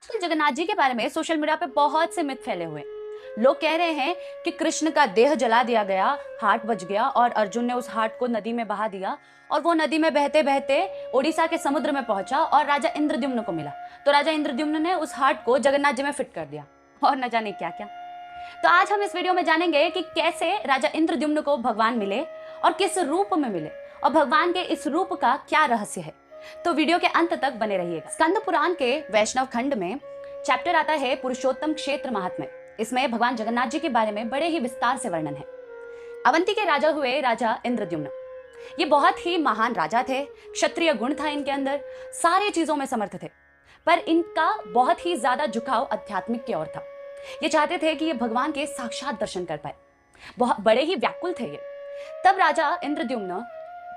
तो जगन्नाथ जी के बारे में सोशल मीडिया पे बहुत से मिथ फैले हुए हैं। लोग कह रहे हैं कि कृष्ण का देह जला दिया गया, हार्ट बच गया और अर्जुन ने उस हार्ट को नदी में बहा दिया और वो नदी में बहते बहते ओडिशा के समुद्र में पहुंचा और राजा इंद्रद्युम्न को मिला। तो राजा इंद्रद्युम्न ने उस हार्ट को जगन्नाथ जी में फिट कर दिया और न जाने क्या क्या। तो आज हम इस वीडियो में जानेंगे कि कैसे राजा इंद्रद्युम्न को भगवान मिले और किस रूप में मिले और भगवान के इस रूप का क्या रहस्य है। तो वीडियो के अंत तक बने रहिएगा। स्कंद पुराण के वैष्णव खंड में चैप्टर आता है पुरुषोत्तम क्षेत्र महात्म्य। इसमें भगवान जगन्नाथ जी के बारे में बड़े ही विस्तार से वर्णन है। अवंती के राजा हुए राजा इंद्रद्युम्न। ये बहुत ही महान राजा थे, क्षत्रिय गुण था इनके अंदर, सारी चीजों में समर्थ थे, पर इनका बहुत ही ज्यादा झुकाव आध्यात्मिक की ओर था। ये चाहते थे कि ये भगवान के साक्षात दर्शन कर पाए, बहुत बड़े ही व्याकुल थे ये। तब राजा इंद्रद्युम्न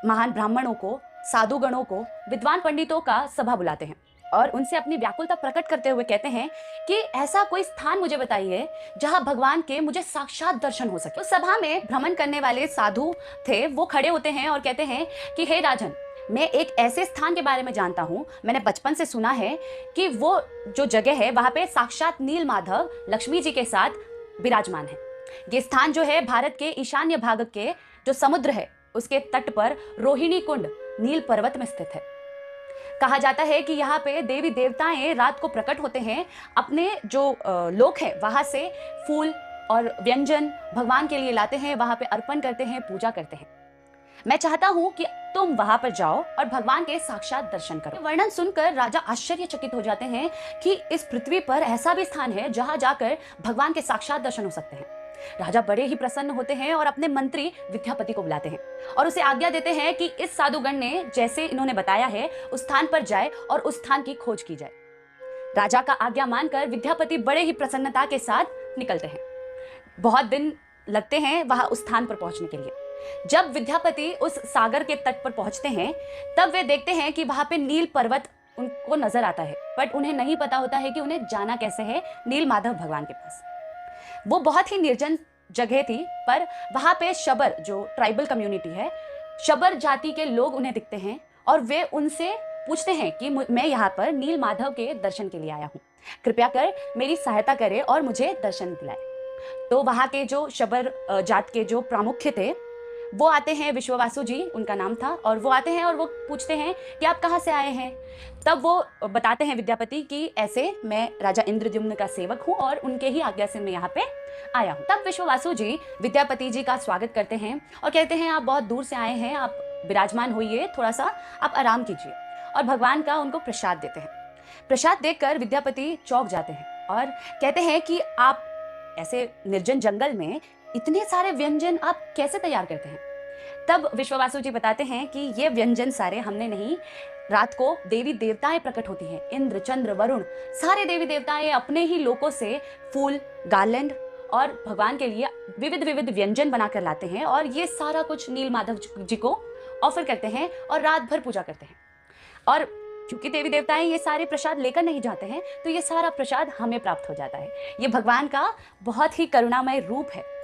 महान ब्राह्मणों को, साधु गणों को, विद्वान पंडितों का सभा बुलाते हैं और उनसे अपनी व्याकुलता प्रकट करते हुए कहते हैं कि ऐसा कोई स्थान मुझे बताइए जहां भगवान के मुझे साक्षात दर्शन हो सके। तो सभा में भ्रमण करने वाले साधु थे, वो खड़े होते हैं और कहते हैं कि हे राजन, मैं एक ऐसे स्थान के बारे में जानता हूँ, मैंने बचपन से सुना है कि वो जो जगह है वहां पे साक्षात नील माधव लक्ष्मी जी के साथ विराजमान है। ये स्थान जो है भारत के ईशान्य भाग के जो समुद्र है उसके तट पर रोहिणी कुंड नील पर्वत में स्थित है। कहा जाता है कि यहाँ पे देवी देवताएं रात को प्रकट होते हैं, अपने जो लोक है वहां से फूल और व्यंजन भगवान के लिए लाते हैं, वहां पे अर्पण करते हैं, पूजा करते हैं। मैं चाहता हूं कि तुम वहां पर जाओ और भगवान के साक्षात दर्शन करो। वर्णन सुनकर राजा आश्चर्यचकित हो जाते हैं कि इस पृथ्वी पर ऐसा भी स्थान है जहां जाकर भगवान के साक्षात दर्शन हो सकते हैं। राजा बड़े ही प्रसन्न होते हैं और अपने मंत्री विद्यापति को बुलाते हैं और उसे आज्ञा देते हैं कि इस साधुगण ने जैसे इन्होंने बताया है उस स्थान पर जाए और उस स्थान की खोज की जाए। राजा का आज्ञा मानकर विद्यापति बड़े ही प्रसन्नता के साथ निकलते हैं। बहुत दिन लगते हैं वहां उस स्थान पर पहुंचने के लिए। जब विद्यापति उस सागर के तट पर पहुंचते हैं तब वे देखते हैं कि वहां पे नील पर्वत उनको नजर आता है, बट उन्हें नहीं पता होता है कि उन्हें जाना कैसे है नील माधव भगवान के पास। वो बहुत ही निर्जन जगह थी, पर वहां पे शबर जो ट्राइबल कम्युनिटी है, शबर जाति के लोग उन्हें दिखते हैं और वे उनसे पूछते हैं कि मैं यहाँ पर नील माधव के दर्शन के लिए आया हूँ, कृपया कर मेरी सहायता करे और मुझे दर्शन दिलाए। तो वहां के जो शबर जात के जो प्रामुख्य थे वो आते हैं, विश्ववासु जी उनका नाम था, और वो आते हैं और वो पूछते हैं कि आप कहाँ से आए हैं। तब वो बताते हैं विद्यापति कि ऐसे मैं राजा इंद्रद्युम्न का सेवक हूँ और उनके ही आज्ञा से मैं यहाँ पे आया हूँ। तब विश्ववासु जी विद्यापति जी का स्वागत करते हैं और कहते हैं आप बहुत दूर से आए हैं, आप विराजमान होइए, थोड़ा सा आप आराम कीजिए, और भगवान का उनको प्रसाद देते हैं। प्रसाद देकर विद्यापति चौंक जाते हैं और कहते हैं कि आप ऐसे निर्जन जंगल में इतने सारे व्यंजन आप कैसे तैयार करते हैं। तब विश्ववासु जी बताते हैं कि ये व्यंजन सारे हमने नहीं, रात को देवी देवताएं प्रकट होती हैं, इंद्र चंद्र वरुण सारे देवी देवताएं अपने ही लोकों से फूल गार्लैंड और भगवान के लिए विविध विविध व्यंजन बनाकर लाते हैं और ये सारा कुछ नील माधव जी को ऑफर करते हैं और रात भर पूजा करते हैं। और क्योंकि देवी देवताएं ये सारे प्रसाद लेकर नहीं जाते हैं तो ये सारा प्रसाद हमें प्राप्त हो जाता है। ये भगवान का बहुत ही करुणामय रूप है।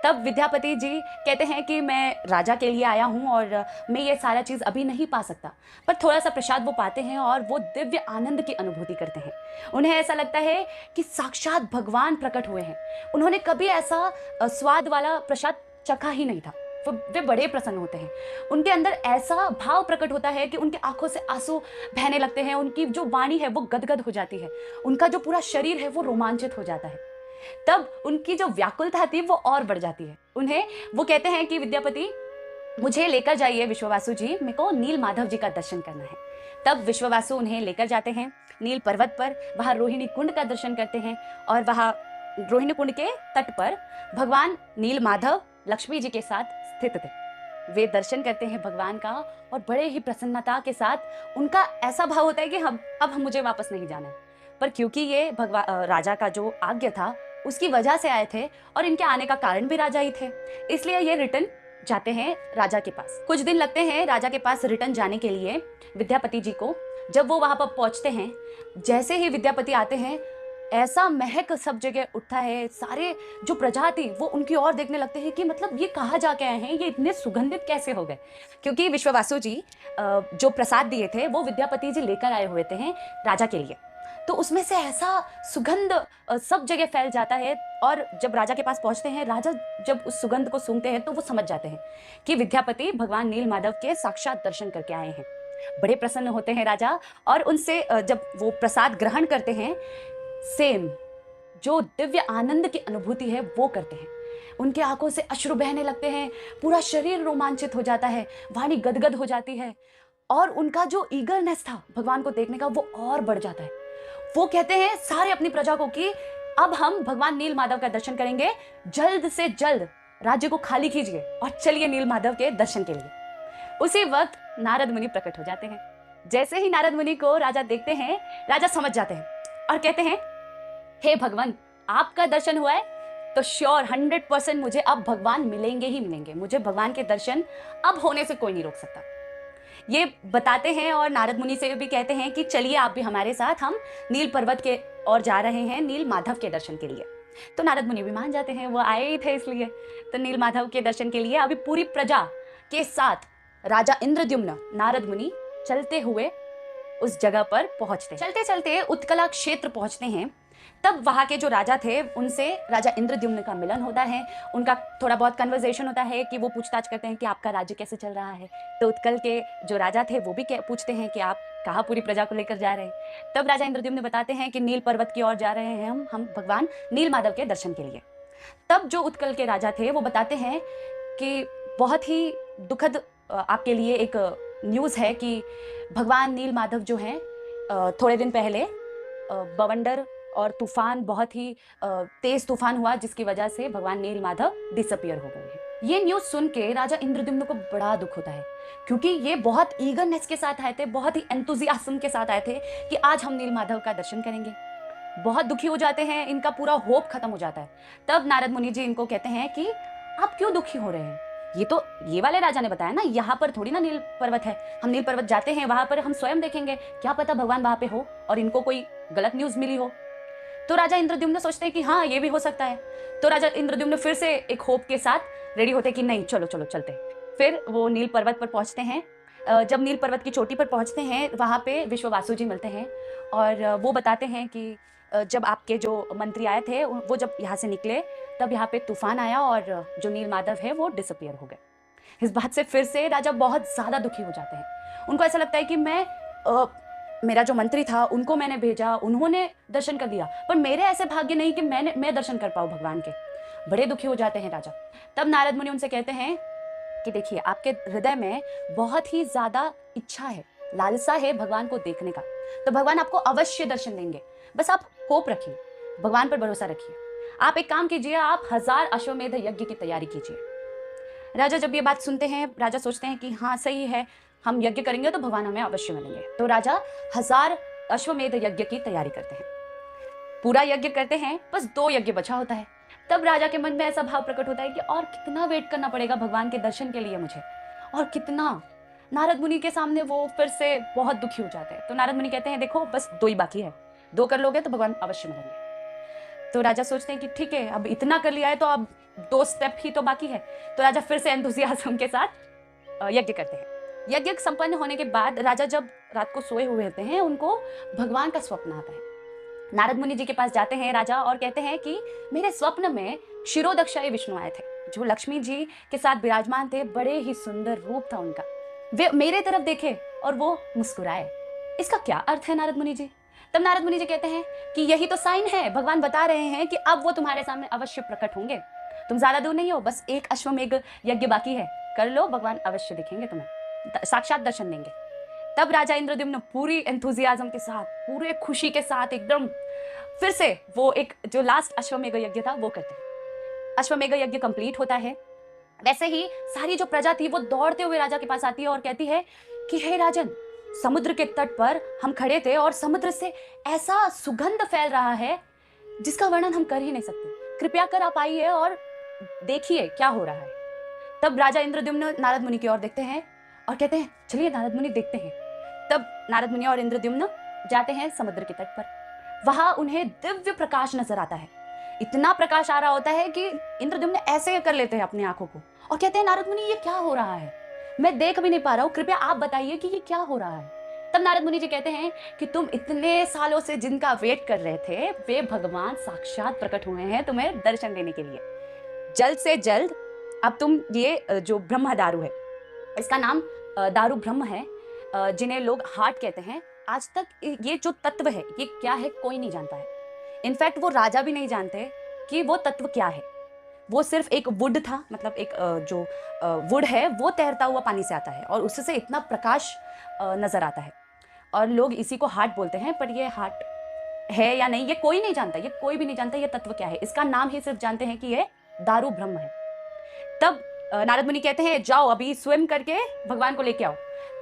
तब विद्यापति जी कहते हैं कि मैं राजा के लिए आया हूँ और मैं ये सारा चीज़ अभी नहीं पा सकता, पर थोड़ा सा प्रसाद वो पाते हैं और वो दिव्य आनंद की अनुभूति करते हैं। उन्हें ऐसा लगता है कि साक्षात भगवान प्रकट हुए हैं। उन्होंने कभी ऐसा स्वाद वाला प्रसाद चखा ही नहीं था। वे बड़े प्रसन्न होते हैं, उनके अंदर ऐसा भाव प्रकट होता है कि उनके आंखों से आंसू बहने लगते हैं, उनकी जो वाणी है वो गदगद हो जाती है, उनका जो पूरा शरीर है वो रोमांचित हो जाता है। तब उनकी जो व्याकुलता थी वो और बढ़ जाती है। उन्हें वो कहते हैं कि विद्यापति मुझे लेकर जाइए विश्ववासु जी, मेरे को नील माधव जी का दर्शन करना है। तब विश्ववासु उन्हें लेकर जाते हैं नील पर्वत पर, वहां रोहिणी कुंड का दर्शन करते हैं और वहां रोहिणी कुंड के तट पर भगवान नील माधव लक्ष्मी जी के साथ स्थित थे। वे दर्शन करते हैं भगवान का और बड़े ही प्रसन्नता के साथ उनका ऐसा भाव होता है कि अब मुझे वापस नहीं जाना है, पर क्योंकि ये राजा का जो आज्ञा था उसकी वजह से आए थे और इनके आने का कारण भी राजा ही थे, इसलिए ये रिटर्न जाते हैं राजा के पास। कुछ दिन लगते हैं राजा के पास रिटर्न जाने के लिए विद्यापति जी को। जब वो वहां पर पहुंचते हैं, जैसे ही विद्यापति आते हैं ऐसा महक सब जगह उठता है, सारे जो प्रजा थी वो उनकी ओर देखने लगते हैं कि मतलब ये कहाँ जाके आए हैं, ये इतने सुगंधित कैसे हो गए। क्योंकि विश्ववासु जी जो प्रसाद दिए थे वो विद्यापति जी लेकर आए हुए थे राजा के लिए। तो उसमें से ऐसा सुगंध सब जगह फैल जाता है। और जब राजा के पास पहुंचते हैं, राजा जब उस सुगंध को सूंघते हैं तो वो समझ जाते हैं कि विद्यापति भगवान नील माधव के साक्षात दर्शन करके आए हैं। बड़े प्रसन्न होते हैं राजा, और उनसे जब वो प्रसाद ग्रहण करते हैं, सेम जो दिव्य आनंद की अनुभूति है वो करते हैं। उनके आंखों से अश्रु बहने लगते हैं, पूरा शरीर रोमांचित हो जाता है, वाणी गदगद हो जाती है, और उनका जो ईगरनेस था भगवान को देखने का वो और बढ़ जाता है। वो कहते हैं सारे अपनी प्रजा को कि अब हम भगवान नील माधव का दर्शन करेंगे, जल्द से जल्द राज्य को खाली कीजिए और चलिए नील माधव के दर्शन के लिए। उसी वक्त नारद मुनि प्रकट हो जाते हैं। जैसे ही नारद मुनि को राजा देखते हैं, राजा समझ जाते हैं और कहते हैं, हे भगवान, आपका दर्शन हुआ है तो श्योर 100% मुझे अब भगवान मिलेंगे ही मिलेंगे। मुझे भगवान के दर्शन अब होने से कोई नहीं रोक सकता। ये बताते हैं और नारद मुनि से भी कहते हैं कि चलिए आप भी हमारे साथ, हम नील पर्वत के और जा रहे हैं नील माधव के दर्शन के लिए। तो नारद मुनि भी मान जाते हैं, वो आए ही थे इसलिए। तो नील माधव के दर्शन के लिए अभी पूरी प्रजा के साथ राजा इंद्रद्युम्न नारद मुनि चलते हुए उस जगह पर पहुंचते। चलते चलते उत्कला क्षेत्र पहुंचते हैं। तब वहां के जो राजा थे उनसे राजा इंद्रद्युम्न का मिलन होता है। उनका थोड़ा बहुत कन्वर्सेशन होता है कि वो पूछताछ करते हैं कि आपका राज्य कैसे चल रहा है। तो उत्कल के जो राजा थे वो भी पूछते हैं कि आप कहाँ पूरी प्रजा को लेकर जा रहे हैं। तब राजा इंद्रद्युम्न बताते हैं कि नील पर्वत की ओर जा रहे हैं हम भगवान नील माधव के दर्शन के लिए। तब जो उत्कल के राजा थे वो बताते हैं कि बहुत ही दुखद आपके लिए एक न्यूज़ है कि भगवान नील माधव जो हैं थोड़े दिन पहले बवंडर और तूफान, बहुत ही तेज तूफान हुआ जिसकी वजह से भगवान नील माधव डिसअपियर हो गए हैं। ये न्यूज़ सुन के राजा इंद्रद्युम्न को बड़ा दुख होता है, क्योंकि ये बहुत ईगरनेस के साथ आए थे, बहुत ही एंथुजियाज्म के साथ आए थे कि आज हम नील माधव का दर्शन करेंगे। बहुत दुखी हो जाते हैं, इनका पूरा होप खत्म हो जाता है। तब नारद मुनि जी इनको कहते हैं कि आप क्यों दुखी हो रहे हैं? ये तो ये वाले राजा ने बताया ना, यहाँ पर थोड़ी ना नील पर्वत है। हम नील पर्वत जाते हैं, वहां पर हम स्वयं देखेंगे, क्या पता भगवान वहां पे हो और इनको कोई गलत न्यूज मिली हो। तो राजा इंद्रद्युम्न सोचते हैं कि हाँ, ये भी हो सकता है। तो राजा इंद्रद्युम्न फिर से एक होप के साथ रेडी होते हैं कि नहीं, चलो चलो चलते हैं। फिर वो नील पर्वत पर पहुंचते हैं। जब नील पर्वत की चोटी पर पहुंचते हैं, वहां पे विश्ववासु जी मिलते हैं और वो बताते हैं कि जब आपके जो मंत्री आए थे वो जब यहाँ से निकले, तब यहाँ पे तूफान आया और जो नील माधव है वो डिसअपियर हो गए। इस बात से फिर से राजा बहुत ज़्यादा दुखी हो जाते हैं। उनको ऐसा लगता है कि मेरा जो मंत्री था उनको मैंने भेजा, उन्होंने दर्शन कर दिया, पर मेरे ऐसे भाग्य नहीं कि मैं दर्शन कर पाऊँ भगवान के। बड़े दुखी हो जाते हैं राजा। तब नारद मुनि उनसे कहते हैं कि देखिए, आपके हृदय में बहुत ही ज़्यादा इच्छा है, लालसा है भगवान को देखने का, तो भगवान आपको अवश्य दर्शन देंगे। बस आप होप रखिए, भगवान पर भरोसा रखिए। आप एक काम कीजिए, आप 1000 अश्वमेध यज्ञ की तैयारी कीजिए। राजा जब ये बात सुनते हैं, राजा सोचते हैं कि हाँ सही है, हम यज्ञ करेंगे तो भगवान हमें अवश्य मिलेंगे। तो राजा 1000 अश्वमेध यज्ञ की तैयारी करते हैं, पूरा यज्ञ करते हैं, बस 2 यज्ञ बचा होता है। तब राजा के मन में ऐसा भाव प्रकट होता है कि और कितना वेट करना पड़ेगा भगवान के दर्शन के लिए मुझे, और कितना। नारद मुनि के सामने वो फिर से बहुत दुखी हो जाते हैं। तो नारद मुनि कहते हैं देखो, बस 2 ही बाकी है, 2 कर लोगे तो भगवान अवश्य मिलेंगे। तो राजा सोचते हैं कि ठीक है, अब इतना कर लिया है तो अब 2 स्टेप ही तो बाकी है। तो राजा फिर से एंथुसियाज्म के साथ यज्ञ करते हैं। यज्ञ संपन्न होने के बाद राजा जब रात को सोए हुए होते हैं, उनको भगवान का स्वप्न आता है। नारद मुनि जी के पास जाते हैं राजा और कहते हैं कि मेरे स्वप्न में क्षीरोदक्षाई विष्णु आए थे, जो लक्ष्मी जी के साथ विराजमान थे। बड़े ही सुंदर रूप था उनका। वे मेरे तरफ देखे और वो मुस्कुराए। इसका क्या अर्थ है नारद मुनि जी? तब नारद मुनि जी कहते हैं कि यही तो साइन है, भगवान बता रहे हैं कि अब वो तुम्हारे सामने अवश्य प्रकट होंगे। तुम ज्यादा दूर नहीं हो, बस 1 अश्वमेध यज्ञ बाकी है, कर लो, भगवान अवश्य दिखेंगे तुम्हें, साक्षात दर्शन देंगे। तब राजा इंद्रद्युम्न पूरी एंथुजियाज्म के साथ, पूरे खुशी के साथ एकदम फिर से वो एक जो लास्ट अश्वमेध यज्ञ था वो करते हैं। अश्वमेध यज्ञ कंप्लीट होता है। वैसे ही सारी जो प्रजा थी वो दौड़ते हुए राजा के पास आती है और कहती है कि हे राजन, समुद्र के तट पर हम खड़े थे और समुद्र से ऐसा सुगंध फैल रहा है जिसका वर्णन हम कर ही नहीं सकते। कृपया कर आप आइए और देखिए क्या हो रहा है। तब राजा इंद्रद्युम्न नारद मुनि की ओर देखते हैं और कहते हैं चलिए नारद मुनि देखते हैं। तब नारद मुनि और इंद्रद्युम्न जाते हैं समुद्र के तट पर। वहां उन्हें दिव्य प्रकाश नजर आता है। इतना प्रकाश आ रहा होता है कि इंद्रद्युम्न ऐसे कर लेते हैं अपनी आंखों को और कहते हैं नारद मुनि, ये क्या हो रहा है? मैं देख भी नहीं पा रहा हूँ, कृपया आप बताइए कि ये क्या हो रहा है। तब नारद मुनि जी कहते हैं कि तुम इतने सालों से जिनका वेट कर रहे थे वे भगवान साक्षात प्रकट हुए हैं तुम्हें दर्शन देने के लिए। जल्द से जल्द अब तुम ये जो ब्रह्म दारू है, इसका नाम दारू ब्रह्म है, जिन्हें लोग हार्ट कहते हैं। आज तक ये जो तत्व है ये क्या है कोई नहीं जानता है। इनफैक्ट वो राजा भी नहीं जानते कि वो तत्व क्या है। वो सिर्फ एक वुड था, मतलब एक जो वुड है वो तैरता हुआ पानी से आता है और उससे इतना प्रकाश नजर आता है और लोग इसी को हार्ट बोलते हैं। पर ये हार्ट है या नहीं ये कोई नहीं जानता, ये कोई भी नहीं जानता ये तत्व क्या है। इसका नाम ही सिर्फ जानते हैं कि ये दारू ब्रह्म है। तब नारद मुनि कहते हैं जाओ अभी स्विम करके भगवान को लेके आओ।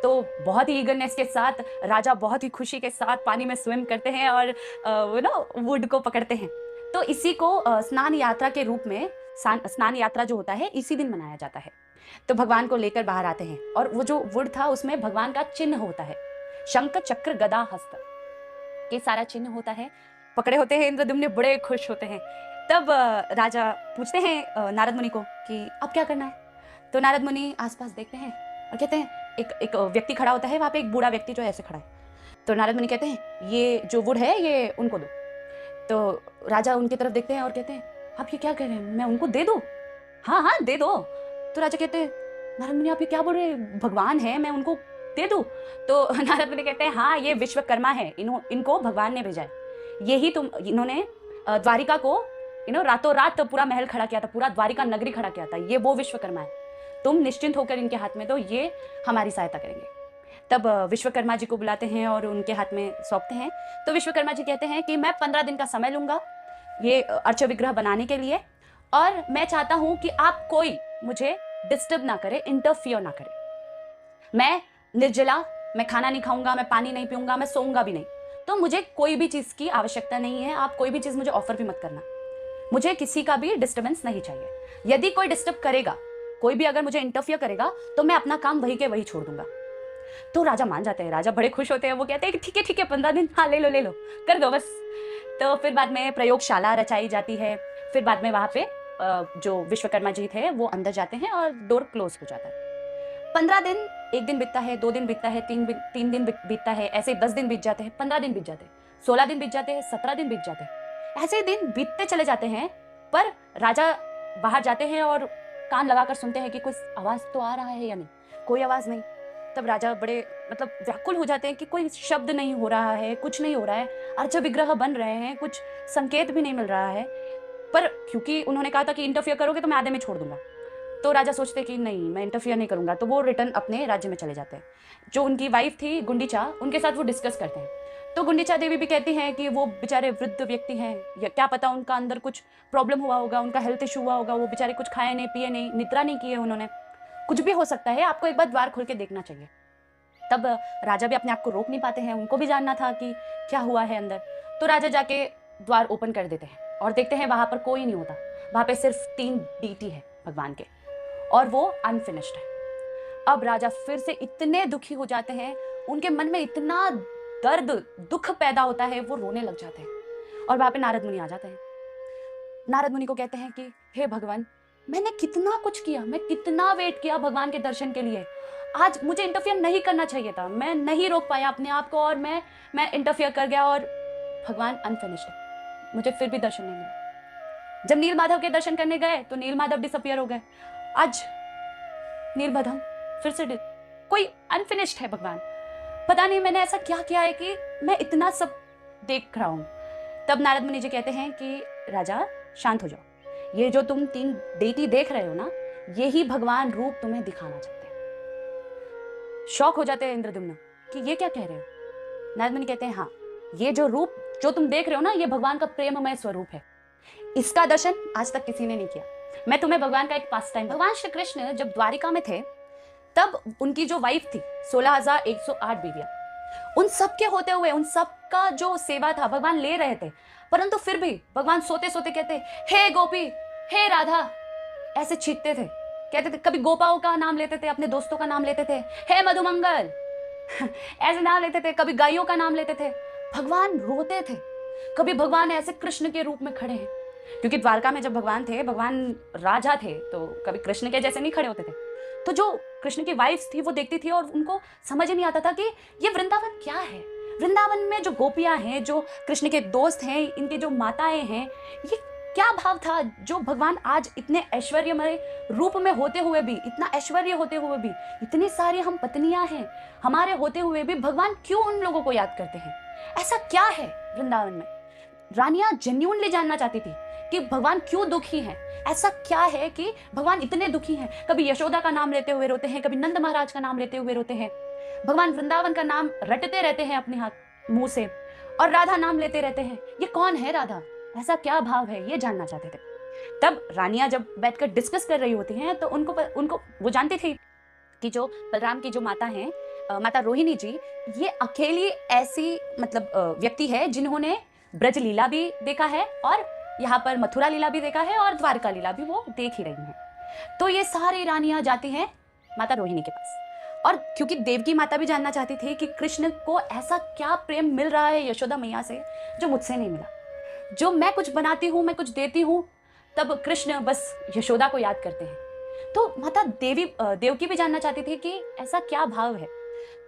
तो बहुत ही ईगरनेस के साथ राजा बहुत ही खुशी के साथ पानी में स्विम करते हैं और वो ना वुड को पकड़ते हैं। तो इसी को स्नान यात्रा के रूप में, स्नान यात्रा जो होता है इसी दिन मनाया जाता है। तो भगवान को लेकर बाहर आते हैं और वो जो वुड था उसमें भगवान का चिन्ह होता है, शंख चक्र गदा हस्त, ये सारा चिन्ह होता है, पकड़े होते हैं। इंद्रद्युम्न बड़े खुश होते हैं। तब राजा पूछते हैं नारद मुनि को कि अब क्या करना है। तो नारद मुनि आसपास देखते हैं और कहते हैं एक व्यक्ति खड़ा होता है वहाँ पे, एक बूढ़ा व्यक्ति जो ऐसे खड़ा है। तो नारद मुनि कहते हैं ये जो वुड है ये उनको दो। तो राजा उनकी तरफ देखते हैं और कहते हैं आप ये क्या कह रहे हैं, मैं उनको दे दूँ? हाँ हाँ दे दो। तो राजा कहते हैं नारद मुनि आप ये क्या बोल रहे हैं, भगवान है मैं उनको दे दूँ? तो नारद मुनि कहते हैं हाँ ये विश्वकर्मा है, इनको भगवान ने भेजा है। यही इन्होंने द्वारिका को रातों रात पूरा महल खड़ा किया था, पूरा द्वारिका नगरी खड़ा किया था। ये वो विश्वकर्मा है, तुम निश्चिंत होकर इनके हाथ में दो, ये हमारी सहायता करेंगे। तब विश्वकर्मा जी को बुलाते हैं और उनके हाथ में सौंपते हैं। तो विश्वकर्मा जी कहते हैं कि मैं 15 दिन का समय लूंगा ये अर्च विग्रह बनाने के लिए, और मैं चाहता हूं कि आप कोई मुझे डिस्टर्ब ना करे, इंटरफियर ना करे। मैं निर्जला, मैं खाना नहीं खाऊंगा, मैं पानी नहीं पीऊंगा, मैं सोऊंगा भी नहीं। तो मुझे कोई भी चीज की आवश्यकता नहीं है, आप कोई भी चीज मुझे ऑफर भी मत करना। मुझे किसी का भी डिस्टर्बेंस नहीं चाहिए। यदि कोई डिस्टर्ब करेगा, कोई भी अगर मुझे इंटरफियर करेगा तो मैं अपना काम वही के वही छोड़ दूंगा। तो राजा मान जाते हैं, राजा बड़े खुश होते हैं। वो कहते हैं कि ठीक है 15 दिन, हाँ ले लो कर दो बस। तो फिर बाद में प्रयोगशाला रचाई जाती है। फिर बाद में वहां पे जो विश्वकर्मा जी थे वो अंदर जाते हैं और डोर क्लोज हो जाता है। 15 दिन, एक दिन बीतता है, 2 दिन बीतता है, 3 दिन बीतता है, ऐसे 10 दिन बीत जाते हैं, 15 दिन बीत जाते हैं, 16 दिन बीत जाते हैं, 17 दिन बीत जाते हैं। ऐसे दिन बीतते चले जाते हैं। पर राजा बाहर जाते हैं और कान लगाकर सुनते हैं कि कुछ आवाज तो आ रहा है या नहीं, कोई आवाज नहीं। तब राजा बड़े व्याकुल हो जाते हैं कि कोई शब्द नहीं हो रहा है, कुछ नहीं हो रहा है, अर्च विग्रह बन रहे हैं, कुछ संकेत भी नहीं मिल रहा है। पर क्योंकि उन्होंने कहा था कि इंटरफियर करोगे तो मैं आधे में छोड़ दूंगा, तो राजा सोचते कि नहीं मैं इंटरफियर नहीं करूंगा। तो वो रिटर्न अपने राज्य में चले जाते हैं। जो उनकी वाइफ थी गुंडीचा, उनके साथ वो डिस्कस करते हैं। तो गुंडीचा देवी भी कहती हैं कि वो बेचारे वृद्ध व्यक्ति हैं, या क्या पता उनका अंदर कुछ प्रॉब्लम हुआ होगा, उनका हेल्थ इशू हुआ होगा, वो बेचारे कुछ खाए नहीं, पिए नहीं, निद्रा नहीं किए उन्होंने, कुछ भी हो सकता है, आपको एक बार द्वार खोल के देखना चाहिए। तब राजा भी अपने आप को रोक नहीं पाते हैं, उनको भी जानना था कि क्या हुआ है अंदर। तो राजा जाके द्वार ओपन कर देते हैं और देखते हैं वहां पर कोई नहीं होता। वहां पे सिर्फ 3 डीटी है भगवान के और वो अनफिनिश्ड है। अब राजा फिर से इतने दुखी हो जाते हैं, उनके मन में इतना दर्द दुख पैदा होता है, वो रोने लग जाते हैं। और वहां पे नारद मुनि आ जाते हैं। नारद मुनि को कहते हैं कि हे भगवान, मैंने कितना कुछ किया, मैं कितना वेट किया भगवान के दर्शन के लिए, आज मुझे इंटरफियर नहीं करना चाहिए था, मैं नहीं रोक पाया अपने आप को और मैं इंटरफियर कर गया और भगवान अनफिनिश्ड है, मुझे फिर भी दर्शन नहीं मिला। जब नील माधव के दर्शन करने गए तो नील माधव डिसअपियर हो गए। आज नीलबदम फिर से कोई अनफिनिश्ड है भगवान, पता नहीं मैंने ऐसा क्या किया है कि मैं इतना सब देख रहा हूं। तब नारद मुनि जी कहते हैं कि राजा शांत हो जाओ, ये जो तुम 3 डेटी देख रहे हो ना, यही भगवान रूप तुम्हें दिखाना चाहते हैं। शौक हो जाते हैं इंद्रद्युम्न कि ये क्या कह रहे हो। नारद मुनि कहते हैं हाँ, ये जो रूप जो तुम देख रहे हो ना, ये भगवान का प्रेममय स्वरूप है, इसका दर्शन आज तक किसी ने नहीं किया। मैं तुम्हें भगवान का एक पास टाइम, भगवान श्री कृष्ण जब द्वारिका में थे तब उनकी जो वाइफ थी 16,108 बीवियां, उन सब के होते हुए उन सब का जो सेवा था भगवान ले रहे थे, परंतु फिर भी भगवान सोते सोते कहते हे गोपी, हे राधा, ऐसे छींकते थे, कहते थे, कभी गोपाओं का नाम लेते थे, अपने दोस्तों का नाम लेते थे, हे मधुमंगल ऐसे नाम लेते थे, कभी गायों का नाम लेते थे। भगवान रोते थे। कभी भगवान ऐसे कृष्ण के रूप में खड़े हैं, क्योंकि द्वारका में जब भगवान थे, भगवान राजा थे, तो कभी कृष्ण के जैसे नहीं खड़े होते थे, तो जो कृष्ण की वाइफ्स थी वो देखती थी और उनको समझ ही नहीं आता था कि ये वृंदावन क्या है। वृंदावन में जो गोपियां हैं, जो कृष्ण के दोस्त हैं, इनके जो माताएं हैं, ये क्या भाव था जो भगवान आज इतने ऐश्वर्यमय रूप में होते हुए भी, इतना ऐश्वर्य होते हुए भी, इतनी सारी हम पत्नियां हैं हमारे होते हुए भी, भगवान क्यों उन लोगों को याद करते हैं? ऐसा क्या है वृंदावन में? रानियां जेन्युइनली जानना चाहती थी कि भगवान क्यों दुखी हैं। ऐसा क्या है कि भगवान इतने दुखी हैं? कभी यशोदा का नाम लेते हुए रोते हैं, कभी नंद महाराज का नाम लेते हुए रोते हैं। भगवान वृंदावन का नाम रटते रहते हैं अपने हाथ मुंह से, और राधा नाम लेते रहते हैं। ये कौन है राधा? ऐसा क्या भाव है? ये जानना चाहते थे। तब रानियां जब बैठकर डिस्कस कर रही होती हैं तो उनको वो जानती थी कि जो बलराम की जो माता हैं, माता रोहिणी जी, ये अकेली ऐसी मतलब व्यक्ति है जिन्होंने ब्रज लीला भी देखा है और यहाँ पर मथुरा लीला भी देखा है और द्वारका लीला भी वो देख ही रही हैं। तो ये सारी रानियां जाती हैं माता रोहिणी के पास, और क्योंकि देवकी माता भी जानना चाहती थी कि कृष्ण को ऐसा क्या प्रेम मिल रहा है यशोदा मैया से जो मुझसे नहीं मिला। जो मैं कुछ बनाती हूँ, मैं कुछ देती हूँ, तब कृष्ण बस यशोदा को याद करते हैं। तो माता देवकी भी जानना चाहती थी कि ऐसा क्या भाव है।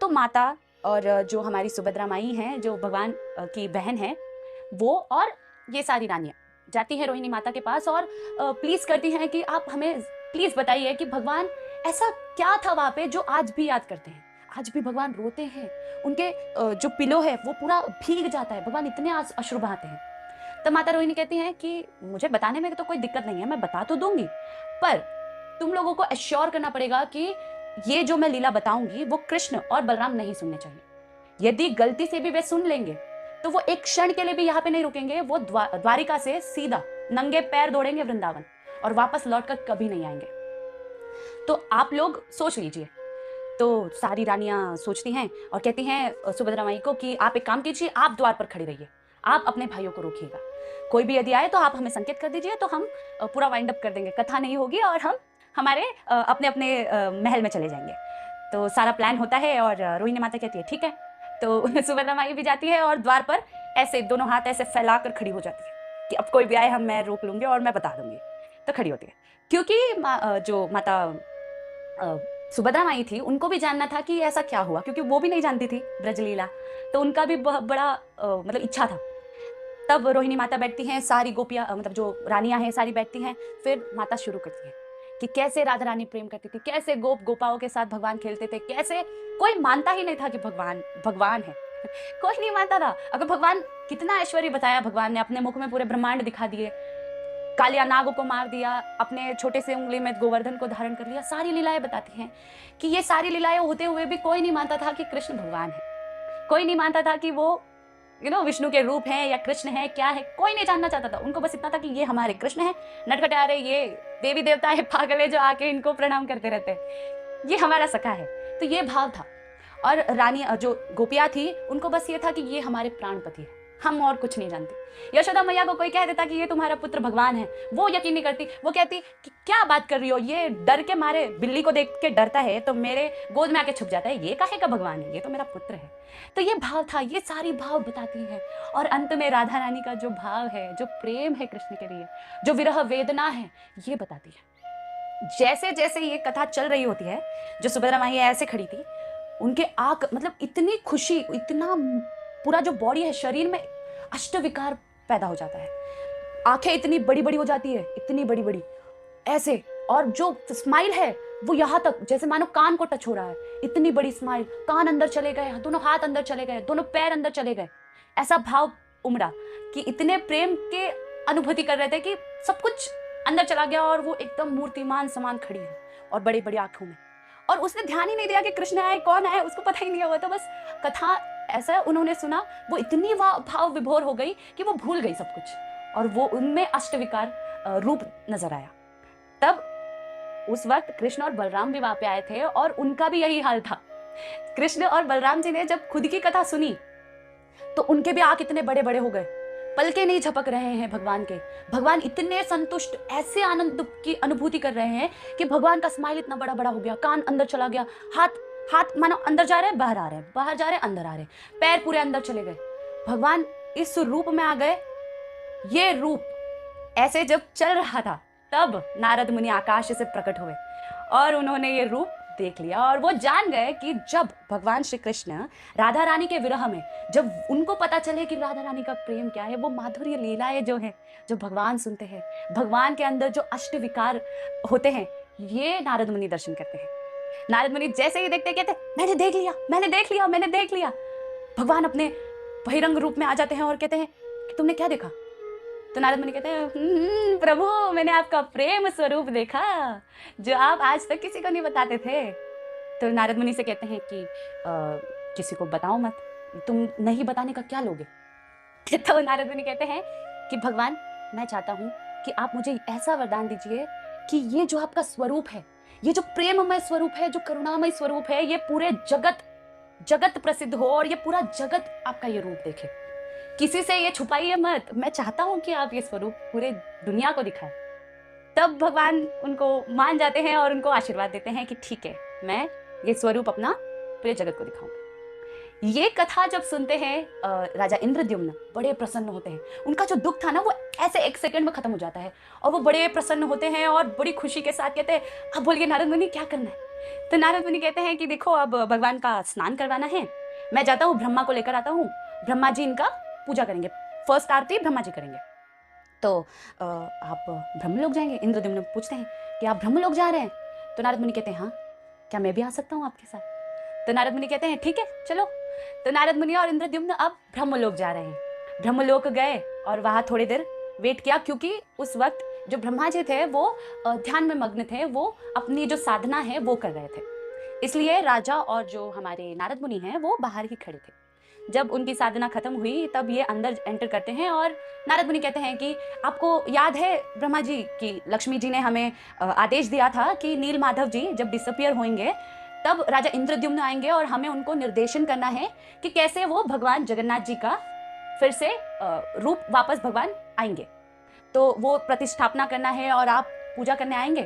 तो माता और जो हमारी सुभद्रा माई हैं, जो भगवान की बहन है, वो और ये सारी रानियां जाती हैं रोहिणी माता के पास और प्लीज करती हैं कि आप हमें प्लीज बताइए कि भगवान ऐसा क्या था वहां पे जो आज भी याद करते हैं। आज भी भगवान रोते हैं, उनके जो पिलो है वो पूरा भीग जाता है, भगवान इतने अश्रु बहाते हैं। तब माता रोहिणी कहती हैं कि मुझे बताने में तो कोई दिक्कत नहीं है, मैं बता तो दूंगी, पर तुम लोगों को एश्योर करना पड़ेगा कि ये जो मैं लीला बताऊंगी वो कृष्ण और बलराम नहीं सुनने चाहिए। यदि गलती से भी वे सुन लेंगे तो वो एक क्षण के लिए भी यहाँ पे नहीं रुकेंगे, वो द्वारिका से सीधा नंगे पैर दौड़ेंगे वृंदावन और वापस लौटकर कभी नहीं आएंगे। तो आप लोग सोच लीजिए। तो सारी रानियां सोचती हैं और कहती हैं सुभद्रा माई को कि आप एक काम कीजिए, आप द्वार पर खड़ी रहिए, आप अपने भाइयों को रोकिएगा, कोई भी यदि आए तो आप हमें संकेत कर दीजिए, तो हम पूरा वाइंड अप कर देंगे, कथा नहीं होगी और हम हमारे अपने अपने महल में चले जाएंगे। तो सारा प्लान होता है और रोहिणी माता कहती है ठीक है। तो सुभद्रा माई भी जाती है और द्वार पर ऐसे दोनों हाथ ऐसे फैलाकर खड़ी हो जाती है कि अब कोई भी आए मैं रोक लूंगी और मैं बता दूंगी। तो खड़ी होती है क्योंकि जो माता सुभद्रा माई थी उनको भी जानना था कि ऐसा क्या हुआ, क्योंकि वो भी नहीं जानती थी ब्रजलीला, तो उनका भी बड़ा मतलब इच्छा था। तब रोहिणी माता बैठती हैं, सारी गोपियां मतलब जो रानियां हैं सारी बैठती हैं, फिर माता शुरू करती है कि कैसे राधा रानी प्रेम करती थी, कैसे गोपाओं के साथ भगवान खेलते थे, कैसे कोई मानता ही नहीं था कि भगवान भगवान है। कोई नहीं मानता था। अगर भगवान कितना ऐश्वर्य बताया, भगवान ने अपने मुख में पूरे ब्रह्मांड दिखा दिए, कालिया नाग को मार दिया, अपने छोटे से उंगली में गोवर्धन को धारण कर लिया, सारी लीलाएं बताती हैं कि ये सारी लीलाएं होते हुए भी कोई नहीं मानता था कि कृष्ण भगवान है। कोई नहीं मानता था कि वो विष्णु के रूप हैं या कृष्ण है, क्या है, कोई नहीं जानना चाहता था। उनको बस इतना था कि ये हमारे कृष्ण है, नटखटारे, ये देवी देवता है, पागल है जो आके इनको प्रणाम करते रहते हैं, ये हमारा सखा है। तो ये भाव था। और रानी जो गोपियां थी उनको बस ये था कि ये हमारे प्राणपति है, हम और कुछ नहीं जानते। यशोदा मैया को कोई कह देता कि ये तुम्हारा पुत्र भगवान है, वो यकीन नहीं करती। वो कहती कि क्या बात कर रही हो, ये डर के मारे बिल्ली को देख के डरता है तो मेरे गोद में आके छुप जाता है, ये काहे का भगवान है, ये तो मेरा पुत्र है। तो ये भाव था, ये सारी भाव बताती है। और अंत में राधा रानी का जो भाव है, जो प्रेम है कृष्ण के लिए, जो विरह वेदना है, ये बताती है। जैसे जैसे ये कथा चल रही होती है, जो सुभद्रा माई ऐसे खड़ी थी, उनके आंख मतलब इतनी खुशी, इतना पूरा जो बॉडी है, शरीर में अष्टविकार पैदा हो जाता है। आंखें इतनी बड़ी बड़ी हो जाती है, इतनी बड़ी बड़ी ऐसे, और जो स्माइल है वो यहाँ तक जैसे मानो कान को टच हो रहा है, इतनी बड़ी स्माइल, कान अंदर चले गए, दोनों हाथ अंदर चले गए, दोनों पैर अंदर चले गए। ऐसा भाव उमड़ा कि इतने प्रेम के अनुभूति कर रहे थे कि सब कुछ अंदर चला गया और वो एकदम मूर्तिमान समान खड़ी है और बड़ी बड़ी आंखों में। और उसने ध्यान ही नहीं दिया कि कृष्ण आए, कौन आए, उसको पता ही नहीं हुआ। तो बस कथा ऐसा उन्होंने सुना, वो इतनी भाव विभोर हो गई कि वो भूल गई सब कुछ, और वो उनमें अष्टविकार रूप नजर आया। तब उस वक्त कृष्ण और बलराम भी वहां पे आए थे और उनका भी यही हाल था। कृष्ण और बलराम जी ने जब खुद की कथा सुनी तो उनके भी आंख इतने बड़े बड़े हो गए, पलके नहीं झपक रहे हैं भगवान के। भगवान इतने संतुष्ट, ऐसे आनंद की अनुभूति कर रहे हैं कि भगवान का स्माइल इतना बड़ा बड़ा हो गया, कान अंदर चला गया, हाथ मानो अंदर जा रहे हैं, बाहर आ रहे हैं, बाहर जा रहे हैं, अंदर आ रहे हैं, पैर पूरे अंदर चले गए। भगवान इस रूप में आ गए। ये रूप ऐसे जब चल रहा था तब नारद मुनि आकाश से प्रकट हुए और उन्होंने ये रूप देख लिया और वो जान गए कि जब भगवान श्री कृष्ण राधा रानी के विरह में, जब उनको पता चले कि राधा रानी का प्रेम क्या है, वो माधुर्य लीलाएं जो है, जो भगवान सुनते हैं, भगवान के अंदर जो अष्ट विकार होते हैं, ये नारद मुनि दर्शन करते हैं। नारद मुनि जैसे ही देखते कहते मैंने देख लिया, मैंने देख लिया, मैंने देख लिया। भगवान अपने बहिरंग रूप में आ जाते हैं और कहते हैं कि तुमने क्या देखा? तो नारद मुनि कहते हैं प्रभु, मैंने आपका प्रेम स्वरूप देखा जो आप आज तक किसी को नहीं बताते थे। तो नारद मुनि से कहते हैं कि किसी को बताओ मत, तुम नहीं बताने का क्या लोगे? तो नारद मुनि कहते हैं कि भगवान, मैं चाहता हूँ कि आप मुझे ऐसा वरदान दीजिए कि ये जो आपका स्वरूप है, ये जो प्रेममय स्वरूप है, जो करुणामय स्वरूप है, ये पूरे जगत प्रसिद्ध हो और ये पूरा जगत आपका ये रूप देखे। किसी से ये छुपाइए मत, मैं चाहता हूं कि आप ये स्वरूप पूरे दुनिया को दिखाएं। तब भगवान उनको मान जाते हैं और उनको आशीर्वाद देते हैं कि ठीक है, मैं ये स्वरूप अपना पूरे जगत को दिखाऊंगा। ये कथा जब सुनते हैं राजा इंद्रद्युम्न बड़े प्रसन्न होते हैं। उनका जो दुख था ना, वो ऐसे एक सेकंड में खत्म हो जाता है और वो बड़े प्रसन्न होते हैं और बड़ी खुशी के साथ कहते हैं, अब बोलिए नारद मुनि क्या करना है? तो नारद मुनि कहते हैं कि देखो, अब भगवान का स्नान करवाना है, मैं जाता हूँ ब्रह्मा को लेकर आता हूँ, ब्रह्मा जी इनका पूजा करेंगे, फर्स्ट आरती ब्रह्मा जी करेंगे। तो आप ब्रह्मलोक जाएंगे? इंद्रद्युम्न पूछते हैं कि आप ब्रह्मलोक जा रहे हैं? तो नारद मुनि कहते हैं हाँ, क्या मैं भी आ सकता हूँ आपके साथ? तो नारद मुनि कहते हैं ठीक है चलो। तो नारद मुनि और इंद्रद्युम्न अब ब्रह्मलोक जा रहे हैं। ब्रह्मलोक गए और वहाँ थोड़ी देर वेट किया, क्योंकि उस वक्त जो ब्रह्मा जी थे वो ध्यान में मग्न थे, वो अपनी जो साधना है वो कर रहे थे। इसलिए राजा और जो हमारे नारद मुनि हैं वो बाहर ही खड़े थे। जब उनकी साधना खत्म हुई तब ये अंदर एंटर करते हैं और नारद मुनि कहते हैं कि आपको याद है ब्रह्मा जी की लक्ष्मी जी ने हमें आदेश दिया था कि नील माधव जी जब डिसअपियर होंगे तब राजा इंद्रद्युम्न आएंगे और हमें उनको निर्देशन करना है कि कैसे वो भगवान जगन्नाथ जी का फिर से रूप वापस भगवान आएंगे, तो वो प्रतिष्ठापना करना है और आप पूजा करने आएंगे।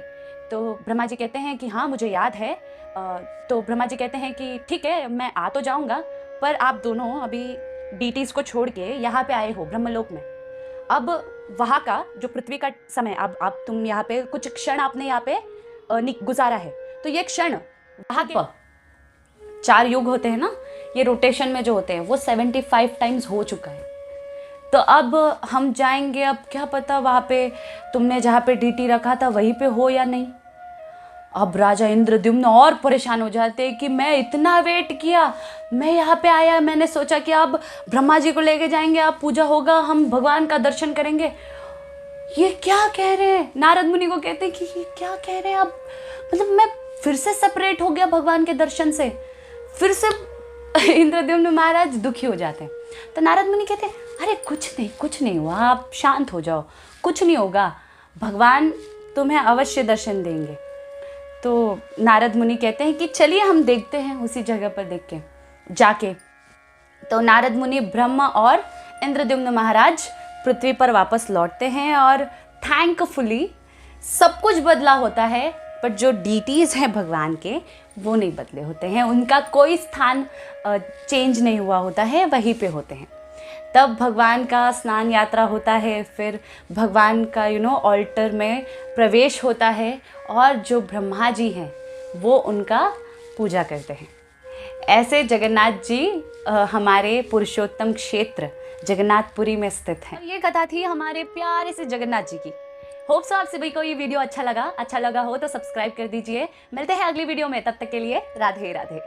तो ब्रह्मा जी कहते हैं कि हाँ मुझे याद है। तो ब्रह्मा जी कहते हैं कि ठीक है, मैं आ तो जाऊंगा, पर आप दोनों अभी डीटीज को छोड़ के यहाँ पे आए हो ब्रह्मलोक में। अब वहाँ का जो पृथ्वी का समय, अब तुम यहाँ पे कुछ क्षण आपने यहाँ पे गुजारा है, तो ये क्षण वहाँ के 4 युग होते हैं ना, ये रोटेशन में जो होते हैं वो 75 टाइम्स हो चुका है। तो अब हम जाएंगे, अब क्या पता वहाँ पे तुमने जहाँ पे डीटी रखा था वहीं पे हो या नहीं। अब राजा इंद्रद्युम्न और परेशान हो जाते कि मैं इतना वेट किया, मैं यहाँ पे आया, मैंने सोचा कि अब ब्रह्मा जी को लेके जाएंगे, अब पूजा होगा, हम भगवान का दर्शन करेंगे, ये क्या कह रहे हैं? नारद मुनि को कहते हैं कि ये क्या कह रहे हैं? अब मतलब मैं फिर से सेपरेट हो गया भगवान के दर्शन से। फिर से इंद्रद्युम्न महाराज दुखी हो जाते हैं। तो नारद मुनि कहते हैं अरे कुछ नहीं हुआ, आप शांत हो जाओ, कुछ नहीं होगा, भगवान तुम्हें अवश्य दर्शन देंगे। तो नारद मुनि कहते हैं कि चलिए हम देखते हैं उसी जगह पर देख के जाके। तो नारद मुनि, ब्रह्मा और इंद्रद्युम्न महाराज पृथ्वी पर वापस लौटते हैं और थैंकफुली सब कुछ बदला होता है, पर जो डीटीज हैं भगवान के वो नहीं बदले होते हैं, उनका कोई स्थान चेंज नहीं हुआ होता है, वहीं पे होते हैं। तब भगवान का स्नान यात्रा होता है, फिर भगवान का ऑल्टर में प्रवेश होता है और जो ब्रह्मा जी हैं वो उनका पूजा करते हैं। ऐसे जगन्नाथ जी हमारे पुरुषोत्तम क्षेत्र जगन्नाथपुरी में स्थित हैं। ये कथा थी हमारे प्यारे से जगन्नाथ जी की। होप सो आप सभी को ये वीडियो अच्छा लगा हो तो सब्सक्राइब कर दीजिए। मिलते हैं अगली वीडियो में, तब तक के लिए राधे राधे।